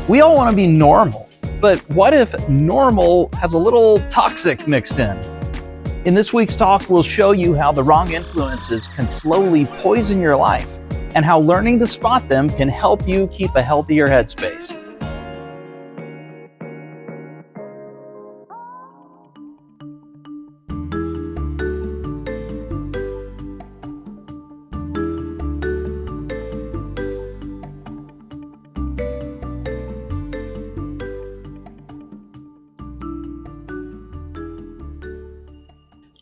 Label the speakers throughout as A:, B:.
A: We all want to be normal, but what if normal has a little toxic mixed in? In this week's talk, we'll show you how the wrong influences can slowly poison your life and how learning to spot them can help you keep a healthier headspace.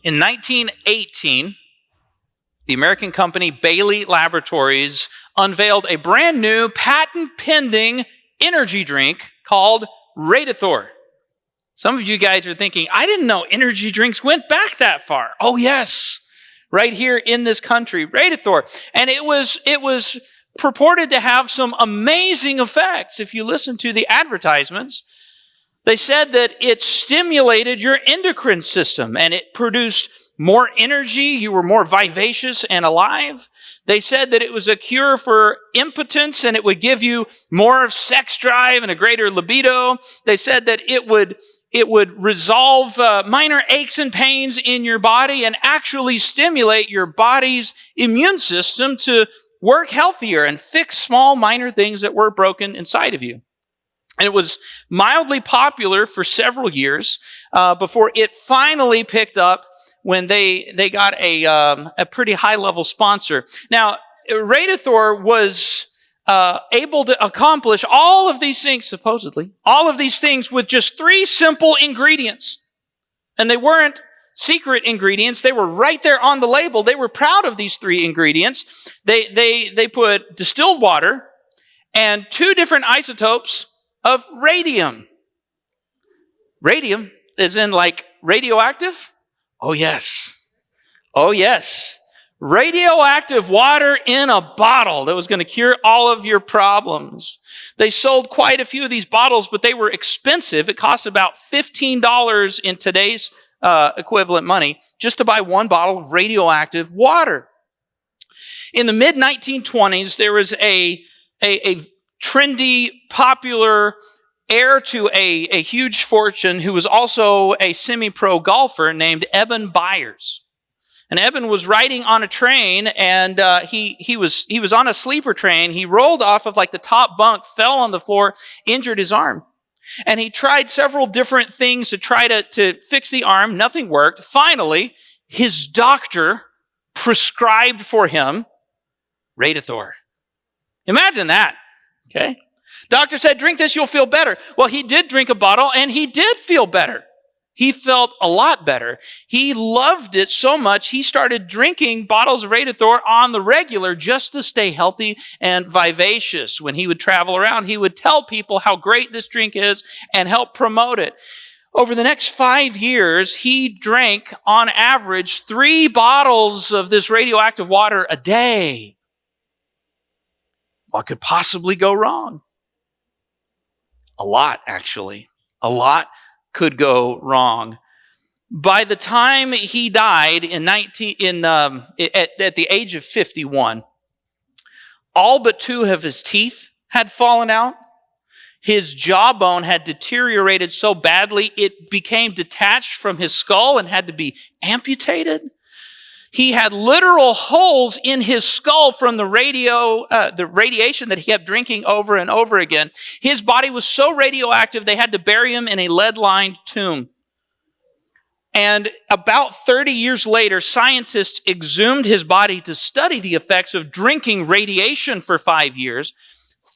A: In 1918, the American company Bailey Laboratories unveiled a brand new patent-pending energy drink called Radithor. Some of you guys are thinking, I didn't know energy drinks went back that far. Oh yes, right here in this country, Radithor. And it was purported to have some amazing effects. If you listen to the advertisements, they said that it stimulated your endocrine system and it produced more energy. You were more vivacious and alive. They said that it was a cure for impotence and it would give you more sex drive and a greater libido. They said that it would resolve minor aches and pains in your body and actually stimulate your body's immune system to work healthier and fix small minor things that were broken inside of you. And it was mildly popular for several years before it finally picked up when they got a pretty high-level sponsor. Now, Radithor was able to accomplish all of these things, supposedly, all of these things with just 3 simple ingredients. And they weren't secret ingredients. They were right there on the label. They were proud of these 3 ingredients. They put distilled water and 2 different isotopes of radium. Radium is in like radioactive? Oh yes. Oh yes. Radioactive water in a bottle that was going to cure all of your problems. They sold quite a few of these bottles, but they were expensive. It cost about $15 in today's equivalent money just to buy 1 bottle of radioactive water. In the mid-1920s, there was a trendy, popular heir to a huge fortune who was also a semi-pro golfer named Eben Byers. And Eben was riding on a train and he was on a sleeper train. He rolled off of like the top bunk, fell on the floor, injured his arm. And he tried several different things to try to fix the arm. Nothing worked. Finally, his doctor prescribed for him Radithor. Imagine that. Okay. Doctor said, drink this, you'll feel better. Well, he did drink a bottle and he did feel better. He felt a lot better. He loved it so much, he started drinking bottles of Radithor on the regular just to stay healthy and vivacious. When he would travel around, he would tell people how great this drink is and help promote it. Over the next 5 years, he drank on average 3 bottles of this radioactive water a day. What could possibly go wrong? A lot, actually. A lot could go wrong. By the time he died at the age of 51, all but 2 of his teeth had fallen out. His jawbone had deteriorated so badly it became detached from his skull and had to be amputated. He had literal holes in his skull from the radiation that he kept drinking over and over again. His body was so radioactive, they had to bury him in a lead-lined tomb. And about 30 years later, scientists exhumed his body to study the effects of drinking radiation for 5 years.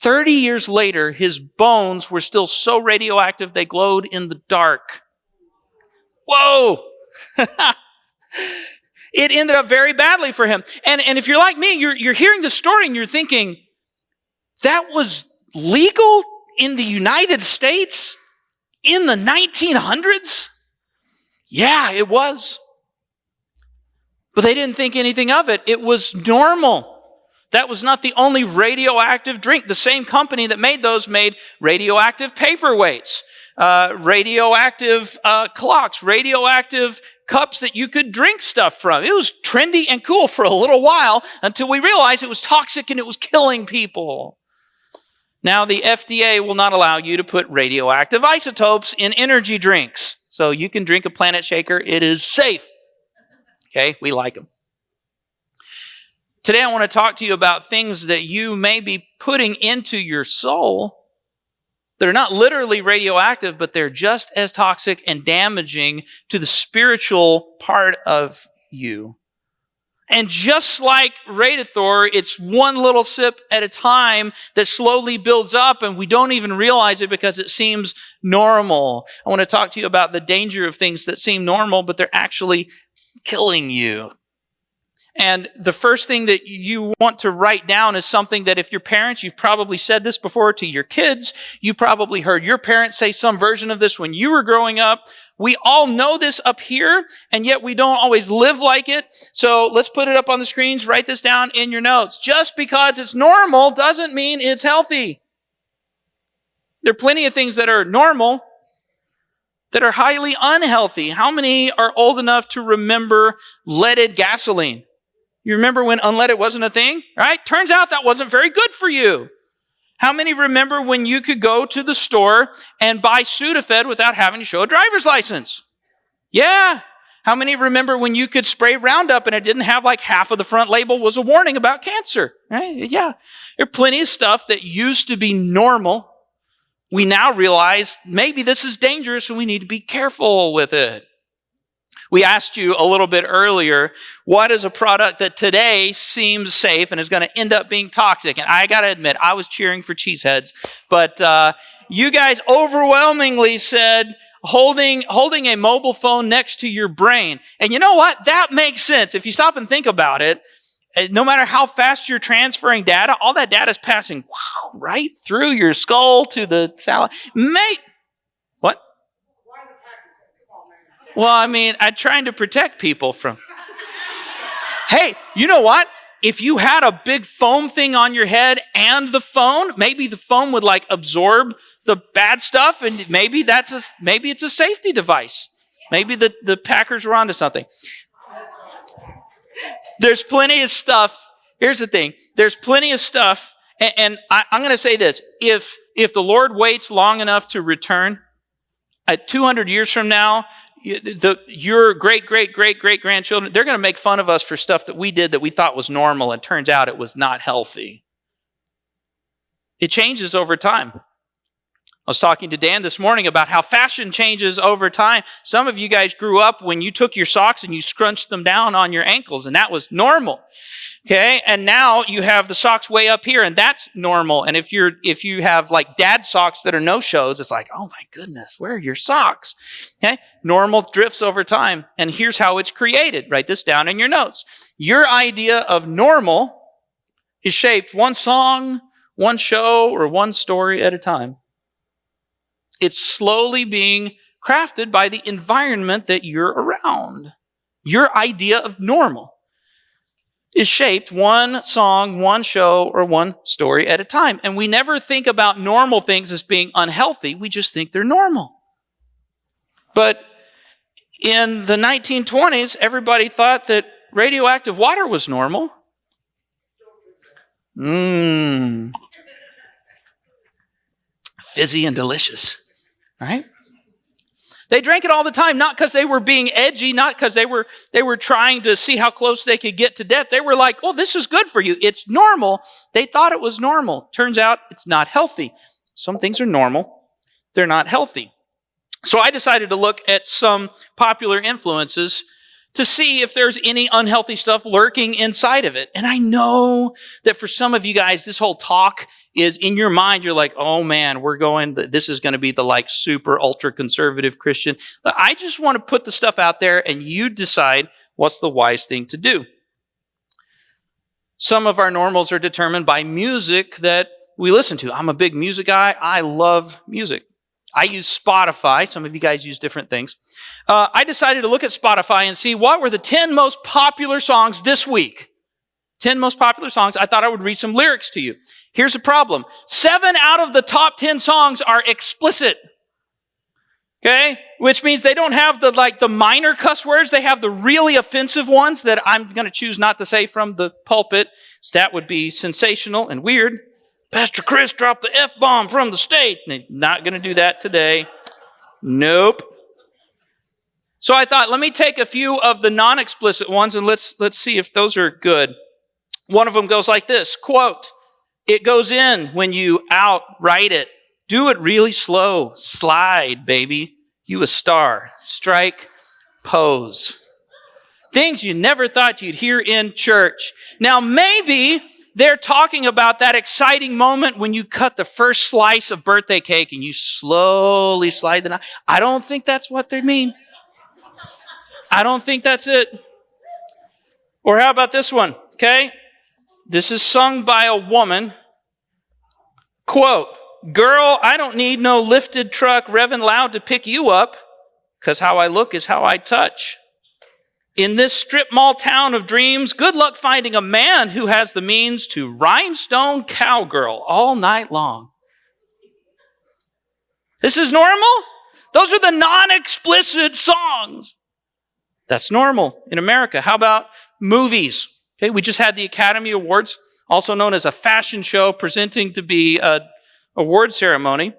A: 30 years later, his bones were still so radioactive, they glowed in the dark. Whoa! It ended up very badly for him. And if you're like me, you're hearing the story and you're thinking, that was legal in the United States in the 1900s? Yeah, it was. But they didn't think anything of it. It was normal. That was not the only radioactive drink. The same company that made those made radioactive paperweights, radioactive clocks, radioactive cups that you could drink stuff from. It was trendy and cool for a little while until we realized it was toxic and it was killing people. Now, the FDA will not allow you to put radioactive isotopes in energy drinks. So you can drink a Planet Shaker. It is safe. Okay, we like them. Today, I want to talk to you about things that you may be putting into your soul that are not literally radioactive, but they're just as toxic and damaging to the spiritual part of you. And just like Radithor, it's one little sip at a time that slowly builds up, and we don't even realize it because it seems normal. I want to talk to you about the danger of things that seem normal, but they're actually killing you. And the first thing that you want to write down is something that if your parents, you've probably said this before to your kids, you probably heard your parents say some version of this when you were growing up. We all know this up here, and yet we don't always live like it. So let's put it up on the screens. Write this down in your notes. Just because it's normal doesn't mean it's healthy. There are plenty of things that are normal that are highly unhealthy. How many are old enough to remember leaded gasoline? You remember when unleaded wasn't a thing, right? Turns out that wasn't very good for you. How many remember when you could go to the store and buy Sudafed without having to show a driver's license? Yeah. How many remember when you could spray Roundup and it didn't have like half of the front label was a warning about cancer? Right? Yeah. There are plenty of stuff that used to be normal. We now realize maybe this is dangerous and we need to be careful with it. We asked you a little bit earlier, what is a product that today seems safe and is going to end up being toxic? And I got to admit, I was cheering for Cheeseheads, but you guys overwhelmingly said holding a mobile phone next to your brain. And you know what? That makes sense. If you stop and think about it, no matter how fast you're transferring data, all that data is passing right through your skull to the salad. What? Well, I mean, I'm trying to protect people from... Hey, you know what? If you had a big foam thing on your head and the phone, maybe the phone would like absorb the bad stuff, and maybe it's a safety device. Maybe the Packers were onto something. There's plenty of stuff. Here's the thing. There's plenty of stuff, and I'm going to say this. If the Lord waits long enough to return, at 200 years from now, your great-great-great-great-grandchildren, they're going to make fun of us for stuff that we did that we thought was normal, and turns out it was not healthy. It changes over time. I was talking to Dan this morning about how fashion changes over time. Some of you guys grew up when you took your socks and you scrunched them down on your ankles, and that was normal. Okay, and now you have the socks way up here, and that's normal. And if you have like dad socks that are no-shows, it's like, oh my goodness, where are your socks? Okay, normal drifts over time, and here's how it's created. Write this down in your notes. Your idea of normal is shaped one song, one show, or one story at a time. It's slowly being crafted by the environment that you're around. Your idea of normal is shaped one song, one show, or one story at a time. And we never think about normal things as being unhealthy. We just think they're normal. But in the 1920s, everybody thought that radioactive water was normal. Fizzy and delicious, right? They drank it all the time, not because they were being edgy, not because they were trying to see how close they could get to death. They were like, oh, this is good for you. It's normal. They thought it was normal. Turns out it's not healthy. Some things are normal. They're not healthy. So I decided to look at some popular influences to see if there's any unhealthy stuff lurking inside of it. And I know that for some of you guys, this whole talk is in your mind, you're like, oh man, this is going to be the like super ultra conservative Christian. But I just want to put the stuff out there and you decide what's the wise thing to do. Some of our normals are determined by music that we listen to. I'm a big music guy. I love music. I use Spotify. Some of you guys use different things. I decided to look at Spotify and see what were the 10 most popular songs this week. 10 most popular songs. I thought I would read some lyrics to you. Here's the problem. 7 out of the top 10 songs are explicit. Okay? Which means they don't have the minor cuss words. They have the really offensive ones that I'm going to choose not to say from the pulpit. So that would be sensational and weird. Pastor Chris dropped the F-bomb from the state. Not going to do that today. Nope. So I thought, let me take a few of the non-explicit ones and let's see if those are good. One of them goes like this, quote, "It goes in when you outright it. Do it really slow. Slide, baby. You a star. Strike, pose." Things you never thought you'd hear in church. Now, maybe they're talking about that exciting moment when you cut the first slice of birthday cake and you slowly slide the knife. I don't think that's what they mean. I don't think that's it. Or how about this one, okay? This is sung by a woman. Quote, "Girl, I don't need no lifted truck revving loud to pick you up, because how I look is how I touch. In this strip mall town of dreams, good luck finding a man who has the means to rhinestone cowgirl all night long." This is normal? Those are the non-explicit songs. That's normal in America. How about movies? Okay, we just had the Academy Awards, also known as a fashion show presenting to be an award ceremony.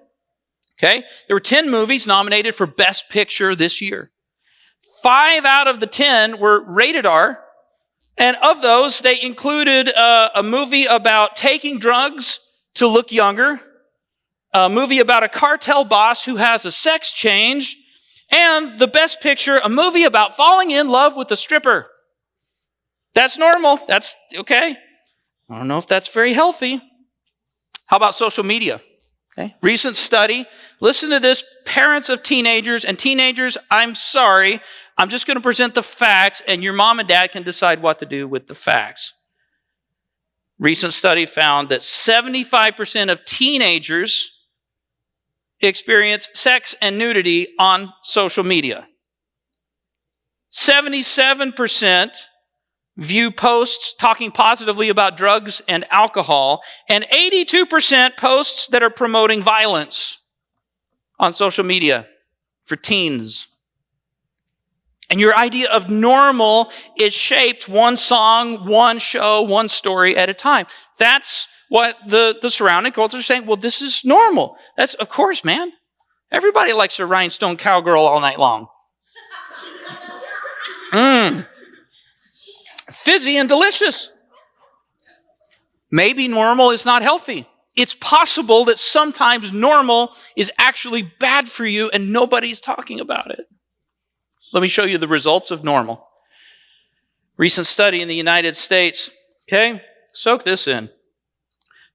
A: Okay, there were 10 movies nominated for Best Picture this year. 5 out of the 10 were rated R, and of those, they included a movie about taking drugs to look younger, a movie about a cartel boss who has a sex change, and the best picture, a movie about falling in love with a stripper. That's normal. That's okay. I don't know if that's very healthy. How about social media? Okay. Recent study. Listen to this, parents of teenagers. And teenagers, I'm sorry, I'm just going to present the facts, and your mom and dad can decide what to do with the facts. Recent study found that 75% of teenagers experience sex and nudity on social media. 77% view posts talking positively about drugs and alcohol, and 82% posts that are promoting violence on social media for teens. And your idea of normal is shaped one song, one show, one story at a time. That's what the surrounding culture is saying. Well, this is normal. That's, of course, man. Everybody likes a rhinestone cowgirl all night long. Fizzy and delicious. Maybe normal is not healthy. It's possible that sometimes normal is actually bad for you and nobody's talking about it. Let me show you the results of normal. Recent study in the United States. Okay, soak this in.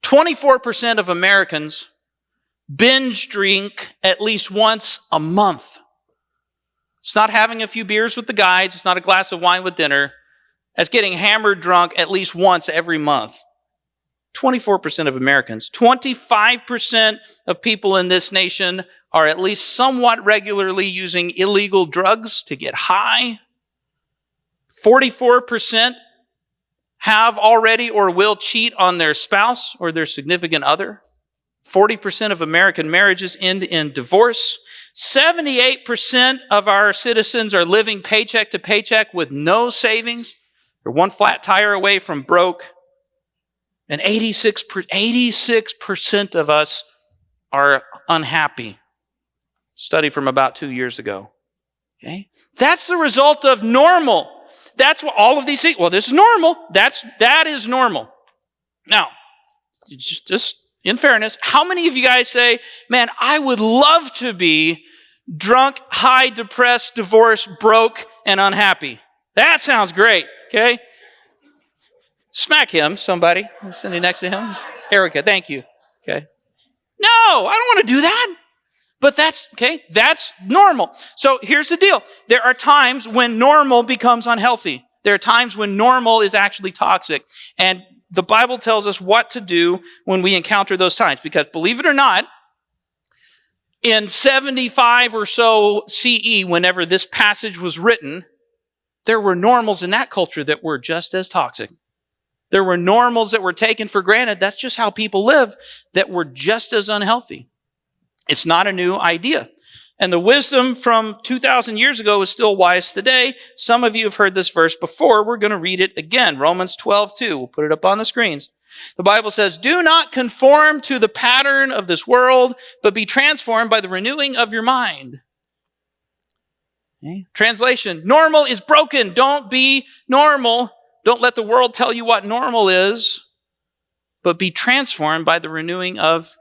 A: 24% of Americans binge drink at least once a month. It's not having a few beers with the guys. It's not a glass of wine with dinner. That's getting hammered drunk at least once every month. 24% of Americans. 25% of people in this nation are at least somewhat regularly using illegal drugs to get high. 44% have already or will cheat on their spouse or their significant other. 40% of American marriages end in divorce. 78% of our citizens are living paycheck to paycheck with no savings. They're one flat tire away from broke. And 86% of us are unhappy. Study from about 2 years ago. Okay? That's the result of normal. That's what all of these things, well, this is normal. That is normal. Now, just in fairness, how many of you guys say, man, I would love to be drunk, high, depressed, divorced, broke, and unhappy? That sounds great, okay? Smack him, somebody. Sitting next to him. Erica, thank you. Okay. No, I don't want to do that. But that's normal. So here's the deal. There are times when normal becomes unhealthy. There are times when normal is actually toxic. And the Bible tells us what to do when we encounter those times. Because believe it or not, in 75 or so CE, whenever this passage was written, there were normals in that culture that were just as toxic. There were normals that were taken for granted. That's just how people live, that were just as unhealthy. It's not a new idea. And the wisdom from 2,000 years ago is still wise today. Some of you have heard this verse before. We're going to read it again. Romans 12:2. We'll put it up on the screens. The Bible says, do not conform to the pattern of this world, but be transformed by the renewing of your mind. Okay. Translation, normal is broken. Don't be normal. Don't let the world tell you what normal is, but be transformed by the renewing of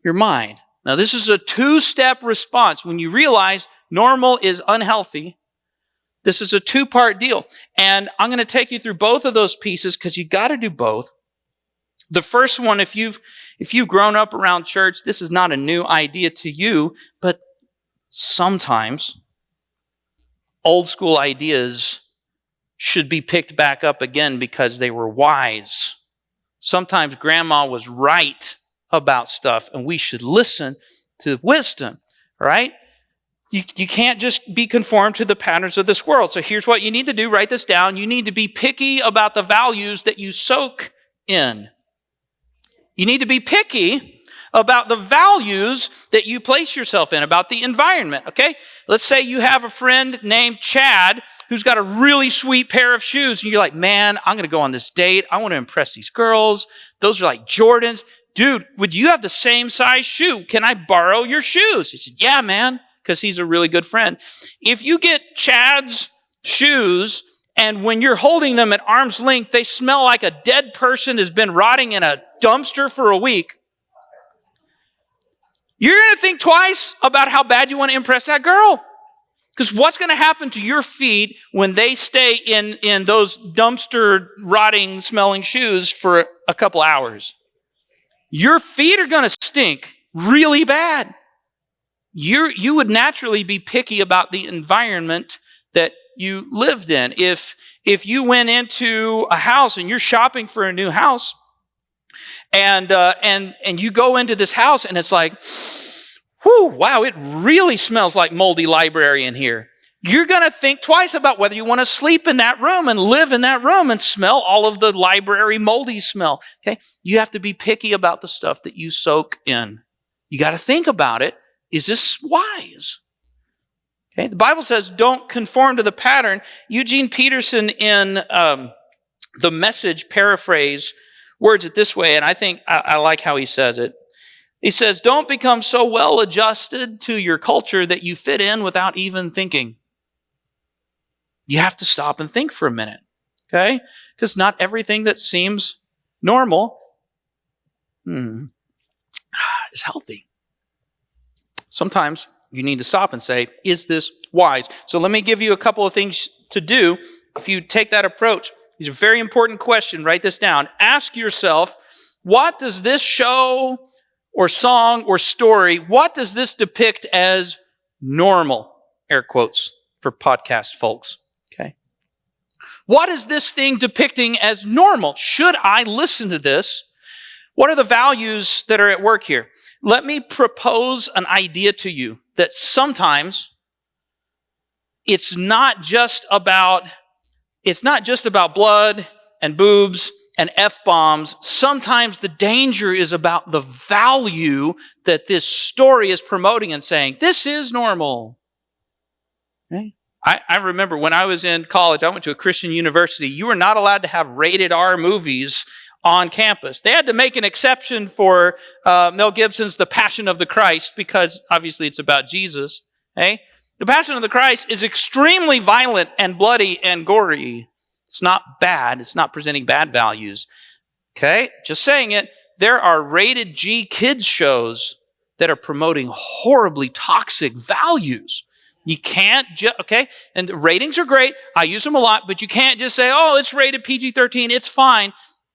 A: your mind. Now, this is a two-step response. When you realize normal is unhealthy, this is a two-part deal. And I'm going to take you through both of those pieces because you got to do both. The first one, if you've grown up around church, this is not a new idea to you, but sometimes old school ideas should be picked back up again because they were wise. Sometimes grandma was right about stuff and we should listen to wisdom, right? You can't just be conformed to the patterns of this world. So here's what you need to do. Write this down. You need to be picky about the values that you soak in. You need to be picky about the values that you place yourself in, about the environment, okay? Let's say you have a friend named Chad who's got a really sweet pair of shoes, and you're like, man, I'm going to go on this date. I want to impress these girls. Those are like Jordans. Dude, would you have the same size shoe? Can I borrow your shoes? He said, yeah, man, because he's a really good friend. If you get Chad's shoes, and when you're holding them at arm's length, they smell like a dead person has been rotting in a dumpster for a week, you're going to think twice about how bad you want to impress that girl. Because what's going to happen to your feet when they stay in those dumpster rotting smelling shoes for a couple hours? Your feet are going to stink really bad. You would naturally be picky about the environment that you lived in. If you went into a house and you're shopping for a new house, and you go into this house and it's like, whew, wow, it really smells like moldy library in here. You're going to think twice about whether you want to sleep in that room and live in that room and smell all of the library moldy smell. Okay? You have to be picky about the stuff that you soak in. You got to think about it. Is this wise? Okay? The Bible says don't conform to the pattern. Eugene Peterson in the Message paraphrase words it this way, and I think I like how he says it. He says, don't become so well adjusted to your culture that you fit in without even thinking. You have to stop and think for a minute, okay? Because not everything that seems normal is healthy. Sometimes you need to stop and say, is this wise? So let me give you a couple of things to do if you take that approach. These are very important questions. Write this down. Ask yourself, what does this show or song or story, what does this depict as normal? Air quotes for podcast folks. Okay. What is this thing depicting as normal? Should I listen to this? What are the values that are at work here? Let me propose an idea to you that sometimes it's not just about blood and boobs and F-bombs. Sometimes the danger is about the value that this story is promoting and saying, this is normal. Okay? I remember when I was in college, I went to a Christian university. You were not allowed to have rated R movies on campus. They had to make an exception for Mel Gibson's The Passion of the Christ because obviously it's about Jesus. Okay? The Passion of the Christ is extremely violent and bloody and gory. It's not bad. It's not presenting bad values. Okay? Just saying it. There are rated G kids shows that are promoting horribly toxic values. You can't okay? And the ratings are great. I use them a lot, but you can't just say, oh, it's rated PG-13. It's fine.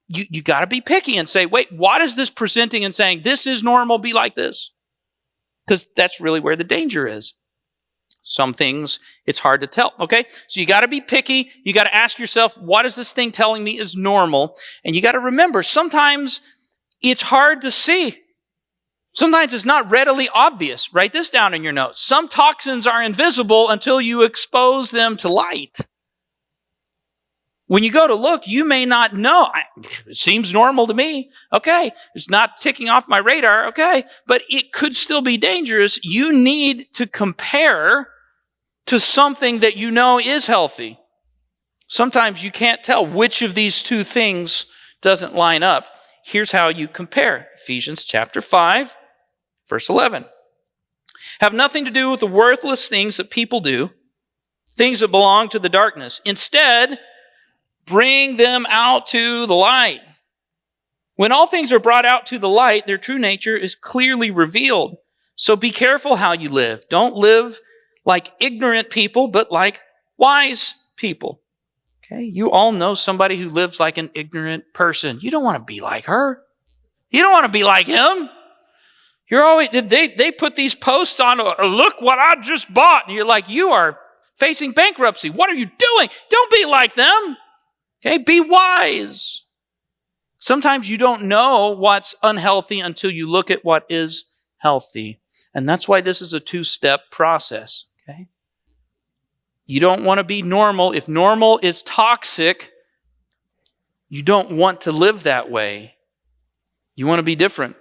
A: You got to be picky and say, wait, what is this presenting and saying, this is normal, be like this? Because that's really where the danger is. Some things, it's hard to tell, okay? So you got to be picky. You got to ask yourself, what is this thing telling me is normal? And you got to remember, sometimes it's hard to see. Sometimes it's not readily obvious. Write this down in your notes. Some toxins are invisible until you expose them to light. When you go to look, you may not know. It seems normal to me. Okay. It's not ticking off my radar. Okay. But it could still be dangerous. You need to compare to something that you know is healthy. Sometimes you can't tell which of these two things doesn't line up. here's how you compare. Ephesians chapter 5, verse 11. Have nothing to do with the worthless things that people do, things that belong to the darkness. Instead, bring them out to the light. When all things are brought out to the light, their true nature is clearly revealed. So be careful how you live. Don't live like ignorant people, but like wise people. Okay? You all know somebody who lives like an ignorant person. You don't want to be like her. You don't want to be like him. You're always, they put these posts on, look what I just bought. And you're like, you are facing bankruptcy. What are you doing? Don't be like them. Okay? Be wise. Sometimes you don't know what's unhealthy until you look at what is healthy. And that's why this is a two-step process. Okay? You don't want to be normal. If normal is toxic, you don't want to live that way. You want to be different.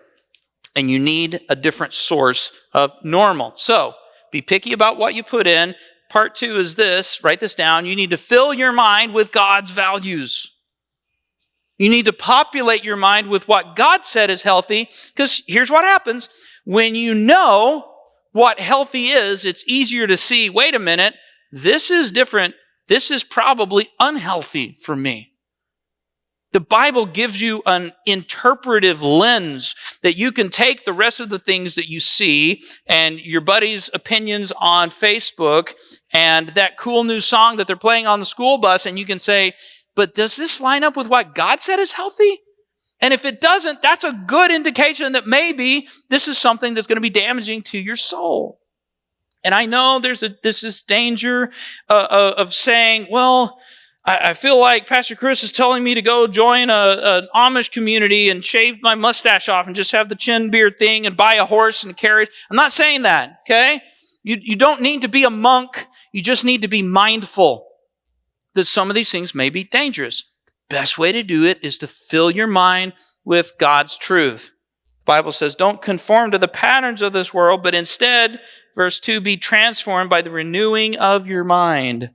A: And you need a different source of normal. So, be picky about what you put in. Part 2 is this. Write this down. You need to fill your mind with God's values. You need to populate your mind with what God said is healthy, because here's what happens. When you know what healthy is, it's easier to see, wait a minute, this is different. This is probably unhealthy for me. The Bible gives you an interpretive lens that you can take the rest of the things that you see and your buddy's opinions on Facebook and that cool new song that they're playing on the school bus, and you can say, but does this line up with what God said is healthy? And if it doesn't, that's a good indication that maybe this is something that's going to be damaging to your soul. And I know there's this danger of saying, well, I feel like Pastor Chris is telling me to go join an Amish community and shave my mustache off and just have the chin beard thing and buy a horse and a carriage. I'm not saying that, okay? You don't need to be a monk. You just need to be mindful that some of these things may be dangerous. The best way to do it is to fill your mind with God's truth. The Bible says, don't conform to the patterns of this world, but instead, verse 2, be transformed by the renewing of your mind.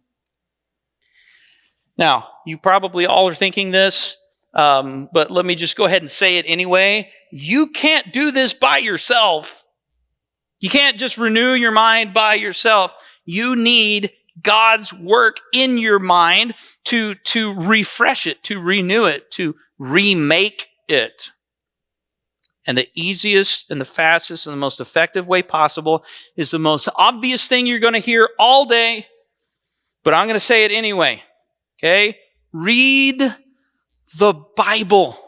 A: Now, you probably all are thinking this, but let me just go ahead and say it anyway. You can't do this by yourself. You can't just renew your mind by yourself. You need God's work in your mind to refresh it, to renew it, to remake it. And the easiest and the fastest and the most effective way possible is the most obvious thing you're going to hear all day, but I'm going to say it anyway. Okay? Read the Bible.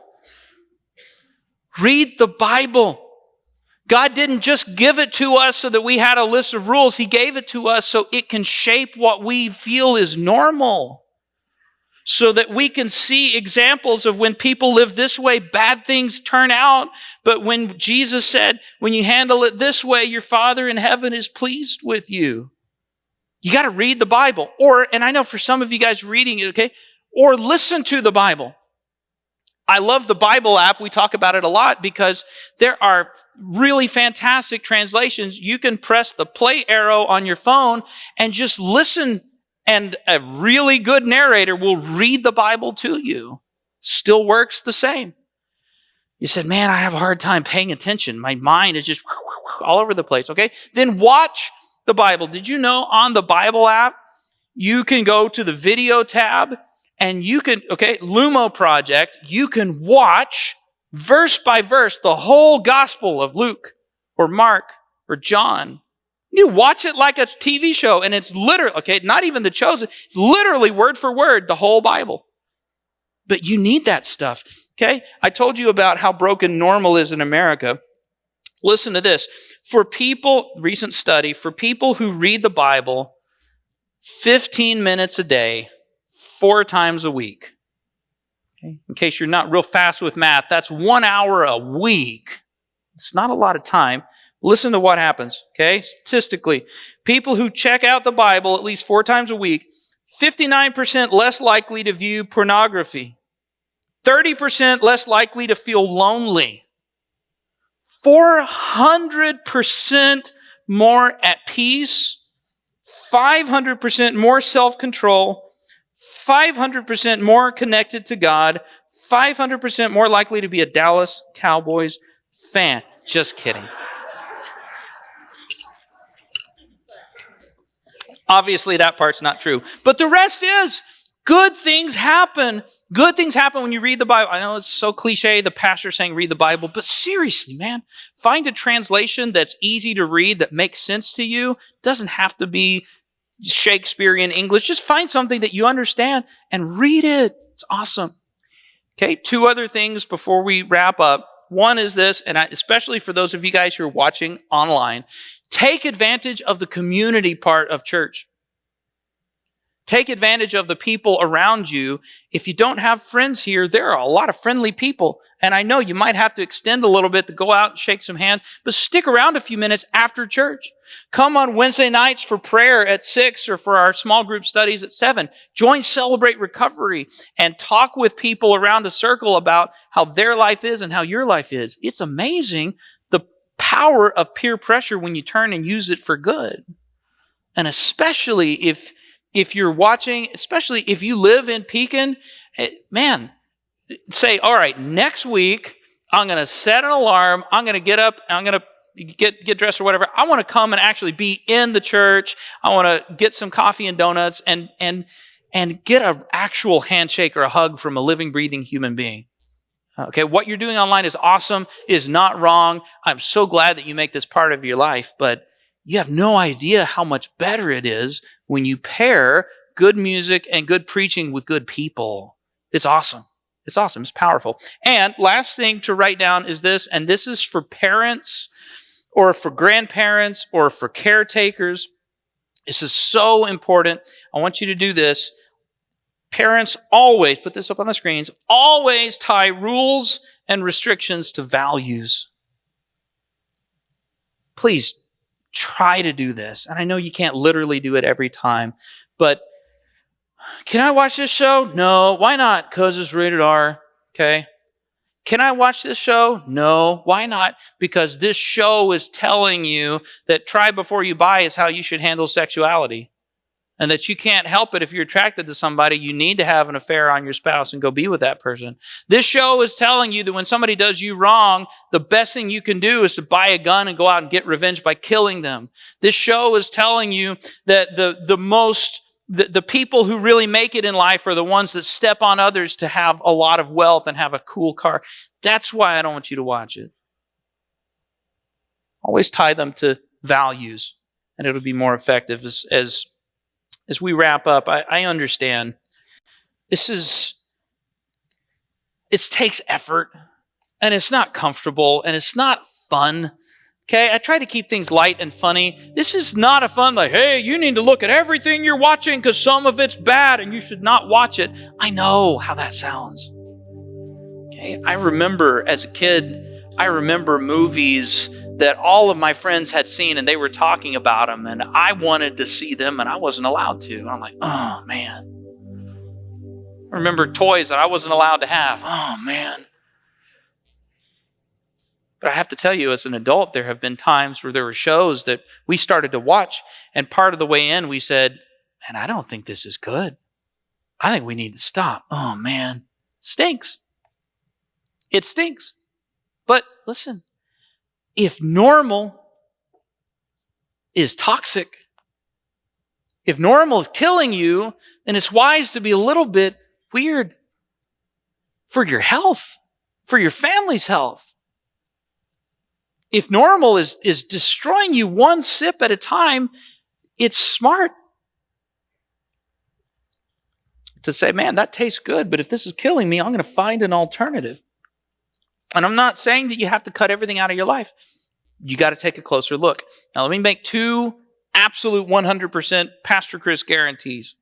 A: Read the Bible. God didn't just give it to us so that we had a list of rules. He gave it to us so it can shape what we feel is normal. So that we can see examples of when people live this way, bad things turn out. But when Jesus said, when you handle it this way, your Father in heaven is pleased with you. You got to read the Bible. And I know for some of you guys reading it, okay? Or listen to the Bible. I love the Bible app. We talk about it a lot because there are really fantastic translations. You can press the play arrow on your phone and just listen, and a really good narrator will read the Bible to you. Still works the same. You said, man, I have a hard time paying attention. My mind is just all over the place, okay? Then watch the Bible. Did you know on the Bible app, you can go to the video tab and you can, Lumo Project, you can watch verse by verse the whole gospel of Luke or Mark or John. You watch it like a TV show, and it's literally, not even The Chosen, it's literally word for word, the whole Bible. But you need that stuff, okay? I told you about how broken normal is in America. Listen to this. Recent study, for people who read the Bible 15 minutes a day, 4 times a week. Okay? In case you're not real fast with math, that's 1 hour a week. It's not a lot of time. Listen to what happens, okay? Statistically, people who check out the Bible at least 4 times a week, 59% less likely to view pornography, 30% less likely to feel lonely, 400% more at peace, 500% more self-control, 500% more connected to God, 500% more likely to be a Dallas Cowboys fan. Just kidding. Obviously, that part's not true. But the rest is. Good things happen. Good things happen when you read the Bible. I know it's so cliche, the pastor saying read the Bible, but seriously, man, find a translation that's easy to read, that makes sense to you. It doesn't have to be Shakespearean English. Just find something that you understand and read it. It's awesome. Okay, 2 other things before we wrap up. One is this, and especially for those of you guys who are watching online, take advantage of the community part of church. Take advantage of the people around you. If you don't have friends here, there are a lot of friendly people. And I know you might have to extend a little bit to go out and shake some hands, but stick around a few minutes after church. Come on Wednesday nights for prayer at 6 or for our small group studies at 7. Join Celebrate Recovery and talk with people around a circle about how their life is and how your life is. It's amazing the power of peer pressure when you turn and use it for good. And especially if you're watching, especially if you live in Pekin, man, say, all right, next week, I'm going to set an alarm. I'm going to get up. I'm going to get dressed or whatever. I want to come and actually be in the church. I want to get some coffee and donuts and get an actual handshake or a hug from a living, breathing human being. Okay, what you're doing online is awesome. It is not wrong. I'm so glad that you make this part of your life, but you have no idea how much better it is when you pair good music and good preaching with good people. It's awesome. It's awesome. It's powerful. And last thing to write down is this, and this is for parents or for grandparents or for caretakers. This is so important. I want you to do this. Parents always, put this up on the screens, always tie rules and restrictions to values. Please try to do this. And I know you can't literally do it every time, but can I watch this show? No. Why not? Because it's rated R. Okay. Can I watch this show? No. Why not? Because this show is telling you that try before you buy is how you should handle sexuality. And that you can't help it if you're attracted to somebody, you need to have an affair on your spouse and go be with that person. This show is telling you that when somebody does you wrong, the best thing you can do is to buy a gun and go out and get revenge by killing them. This show is telling you that the people who really make it in life are the ones that step on others to have a lot of wealth and have a cool car. That's why I don't want you to watch it. Always tie them to values, and it'll be more effective. As we wrap up, I understand it takes effort, and it's not comfortable, and it's not fun. Okay, I try to keep things light and funny. This is not a fun, like, hey, you need to look at everything you're watching because some of it's bad and you should not watch it. I know how that sounds. Okay, I remember as a kid, movies that all of my friends had seen and they were talking about them and I wanted to see them and I wasn't allowed to. I'm like, oh man. I remember toys that I wasn't allowed to have. Oh man. But I have to tell you, as an adult, there have been times where there were shows that we started to watch, and part of the way in we said, man, I don't think this is good. I think we need to stop. Oh man, stinks. It stinks. But listen, if normal is toxic, if normal is killing you, then it's wise to be a little bit weird for your health, for your family's health. If normal is destroying you one sip at a time, it's smart to say, man, that tastes good, but if this is killing me, I'm going to find an alternative. And I'm not saying that you have to cut everything out of your life. You got to take a closer look. Now, let me make 2 absolute 100% Pastor Chris guarantees.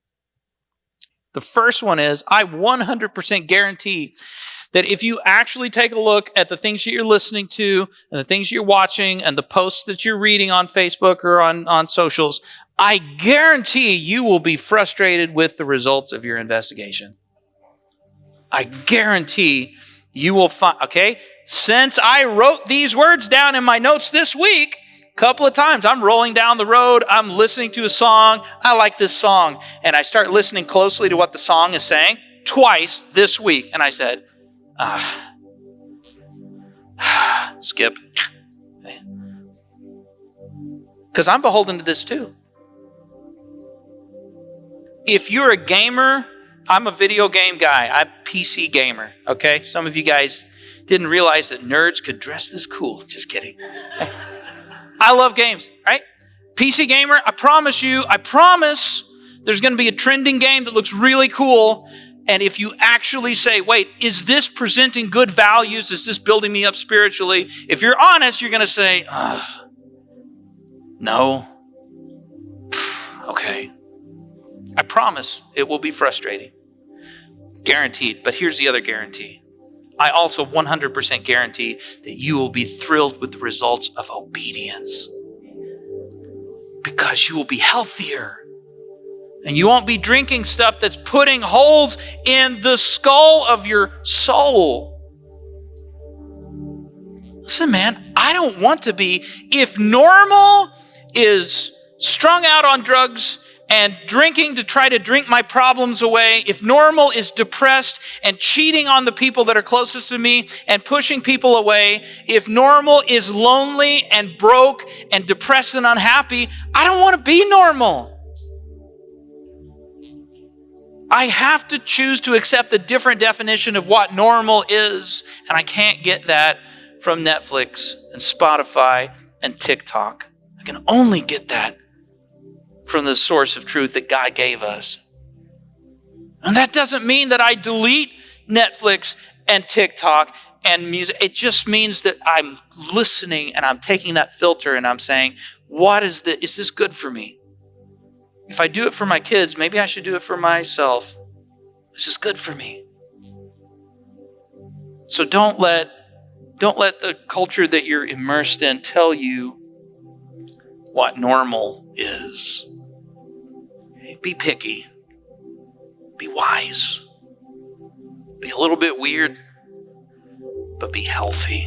A: The first one is, I 100% guarantee that if you actually take a look at the things that you're listening to and the things you're watching and the posts that you're reading on Facebook or on socials, I guarantee you will be frustrated with the results of your investigation. I guarantee you will find, okay, since I wrote these words down in my notes this week, a couple of times I'm rolling down the road, I'm listening to a song, I like this song, and I start listening closely to what the song is saying twice this week. And I said, Skip. Because I'm beholden to this too. If you're a gamer, I'm a video game guy. I'm a PC gamer, okay? Some of you guys didn't realize that nerds could dress this cool. Just kidding. I love games, right? PC gamer, I promise there's going to be a trending game that looks really cool. And if you actually say, wait, is this presenting good values? Is this building me up spiritually? If you're honest, you're going to say, no. Okay. I promise it will be frustrating. Guaranteed. But here's the other guarantee. I also 100% guarantee that you will be thrilled with the results of obedience. Because you will be healthier. And you won't be drinking stuff that's putting holes in the skull of your soul. Listen, man, I don't want to be. If normal is strung out on drugs and drinking to try to drink my problems away, if normal is depressed and cheating on the people that are closest to me and pushing people away, if normal is lonely and broke and depressed and unhappy, I don't want to be normal. I have to choose to accept a different definition of what normal is, and I can't get that from Netflix and Spotify and TikTok. I can only get that from the source of truth that God gave us. And that doesn't mean that I delete Netflix and TikTok and music. It just means that I'm listening and I'm taking that filter and I'm saying, is this good for me? If I do it for my kids, maybe I should do it for myself. This is good for me. So don't let the culture that you're immersed in tell you what normal is. Be picky. Be wise. Be a little bit weird, but be healthy.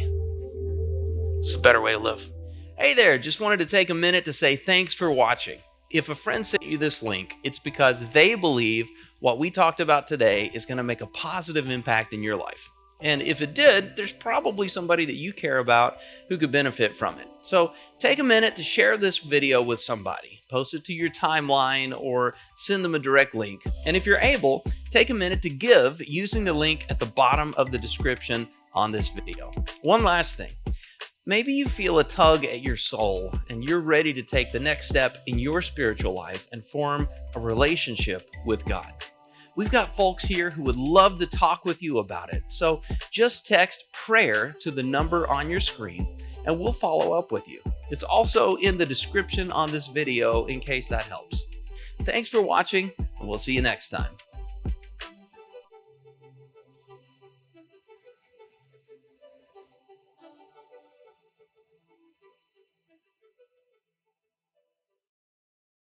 A: It's a better way to live.
B: Hey there, just wanted to take a minute to say thanks for watching. If a friend sent you this link, it's because they believe what we talked about today is going to make a positive impact in your life. And if it did, there's probably somebody that you care about who could benefit from it. So take a minute to share this video with somebody. Post it to your timeline or send them a direct link. And if you're able, take a minute to give using the link at the bottom of the description on this video. One last thing. Maybe you feel a tug at your soul and you're ready to take the next step in your spiritual life and form a relationship with God. We've got folks here who would love to talk with you about it. So just text prayer to the number on your screen and we'll follow up with you. It's also in the description on this video in case that helps. Thanks for watching and we'll see you next time.